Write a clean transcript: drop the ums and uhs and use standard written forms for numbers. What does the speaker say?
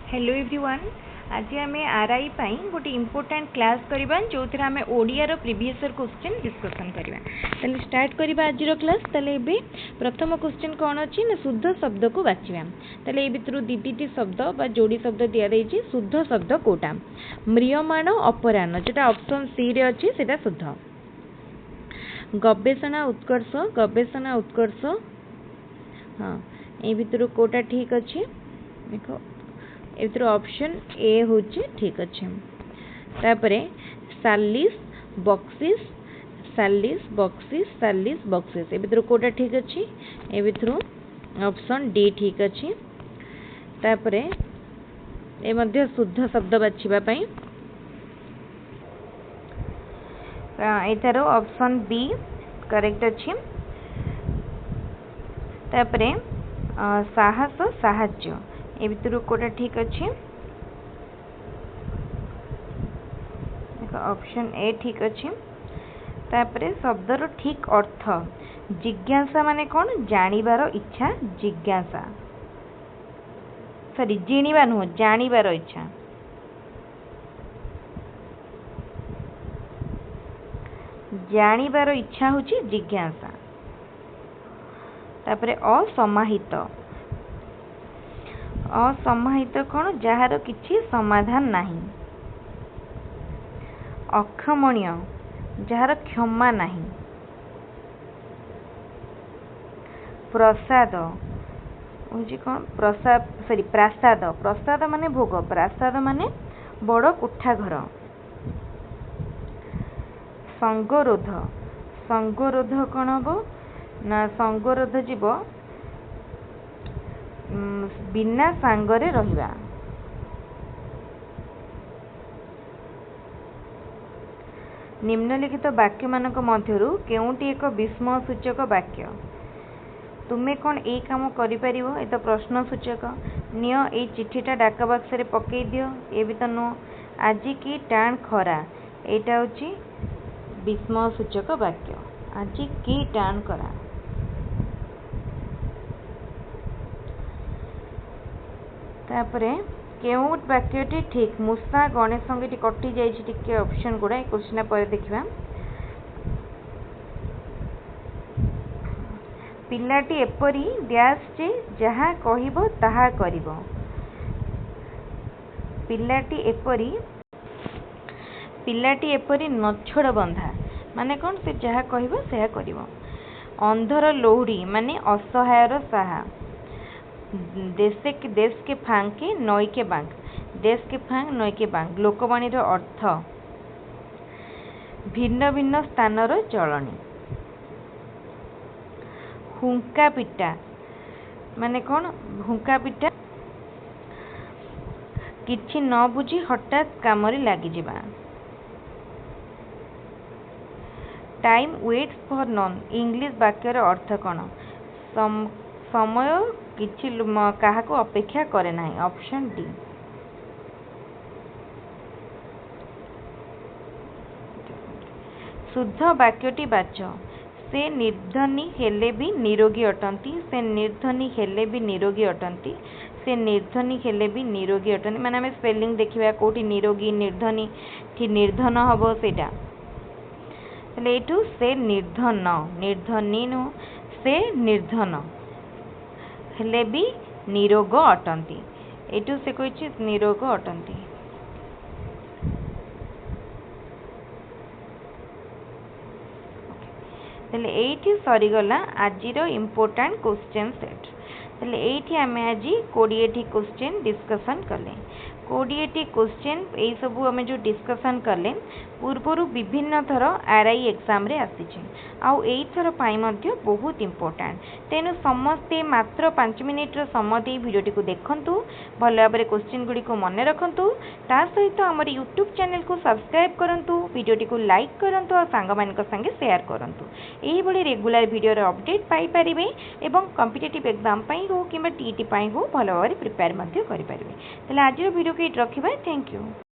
Hello everyone. आज आम RI गोटे इम्पोर्टाट क्लास करवा जो आम Odia previous year question discussion करवा। ताले स्टार्ट करवा आज क्लास। ताले प्रथम क्वेश्चन कौन अच्छी ना शुद्ध शब्द को बाछिबा। ताले ए भितर दीटी शब्द बा जोड़ी शब्द दिया रही। शुद्ध शब्द कोटा म्रियमाण अपराह्न जोटा ऑप्शन सी रे अच्छी सेटा शुद्ध। गवेषणा उत्कर्ष हाँ ए भितर कोटा ठीक अच्छे देखो एथर ऑप्शन ए होची ठीक अच्छे। तापरे सालिस बक्सिस ए भितर कोटा ठीक अच्छे ए भितर ऑप्शन डी ठीक अच्छे। तापरे ए मध्य शुद्ध शब्द बाछिबा पई एथर ऑप्शन बी करेक्ट अच्छे। तापरे साहस साहाज्य ए भितर कोटा ठीक अच्छे ऑप्शन ए ठीक अच्छे। तापरे शब्दर ठीक अर्थ जिज्ञासा माने कौन जानिबार इच्छा जिज्ञासा सॉरी जिणिबा नुह जानिबार इच्छा। जानिबार इच्छा होची जिज्ञासा। तापरे असमाहित कौन जार किछि समाधान नहीं। अक्षमणीय जार क्षमा नहीं। प्रसाद होची कौन प्रासाद माने भोग प्रासाद माने बड़ कोठा घर। संगरोध कौन हम ना संगरोध जीव बिना सांगरे रहिबा। निम्नलिखित वाक्य मानक मध्यरु केउंटी एक विस्मय सूचक वाक्य। तुमे कौन ए काम करि परिबो ए तो प्रश्न सूचक। नियो ए चिठीटा डाक बक्स रे पकई दियो ए भी तो नो। आज की टाण खरा एटा होची विस्मय सूचक वाक्य। आज की टाण खरा। तापरे केउं वाक्यटी ठीक मूषा गणेश संगे कटि जाइछि टिके ऑप्शन गुडा क्वेश्चन पर देखिबा। पिलाटी एपरी डैश जे जहा कहिबो ताहा करिबो। पिलाटी एपरी नछोड़ बंधा माने कौन से जहा कहिबो सेहा करिबो। अंधर लौड़ी माने असहायर साहा। देश के फांके नई के बांक देश के फांक नई के बांक लोकवाणी अर्थ भिन्न भिन्न स्थानर चलनी। हुंका पिटा माने कौन हुंका पिटा किछि न बुझी हठात कामरी लागी जिबा। Time waits for none English वाक्यर अर्थ कौन समय किछि काहाको अपेक्षा करे नाही। Option D. शुद्ध वाक्यटी बाच। से निर्धनी हेले भी निरोगी अटंती। से निर्धनी हेले भी निरोगी अटंती। से निर्धनी हेले भी निरोगी अटंती माने हमें स्पेलिंग देखिबा कोठी निरोगी निर्धनी थी निर्धन हबो सेटा। तले एटू से निर्धन निर्धनी नु से निर्धन हेले भी निरोग अटंती एटू से कहिछि निरोग अटंती। तले एठी सरी गला आजिरो इम्पोर्टेंट क्वेश्चन सेट। तले एठी आमे आज 20 क्वेश्चन डिस्कशन कले। 20 क्वेश्चन ए सब आमे जो डिस्कशन कले पूर्वर विभिन्न थर आरआई एग्जाम रे आसीछि आउ एई थर पाई मध्य बहुत इम्पोर्टेंट। तेनु समस्ते मात्र 5 मिनिट रो समय दे वीडियोटी को देखंतु भल भाबरे क्वेश्चन गुडी को मन रखंतु। ता सहित हमर यूट्यूब चैनल को सब्सक्राइब करंतु वीडियोटी को लाइक करंतु और सांग मानक संगे शेयर करंतु। एही बडी रेगुलर वीडियो रो अपडेट पाई परिबे एवं कॉम्पिटिटिव एग्जाम पई हो किबा टीटी पई हो भल भाबरे प्रिपेयर मध्य करि परिबे। तले आज रो वीडियो के रखिबा। Thank you.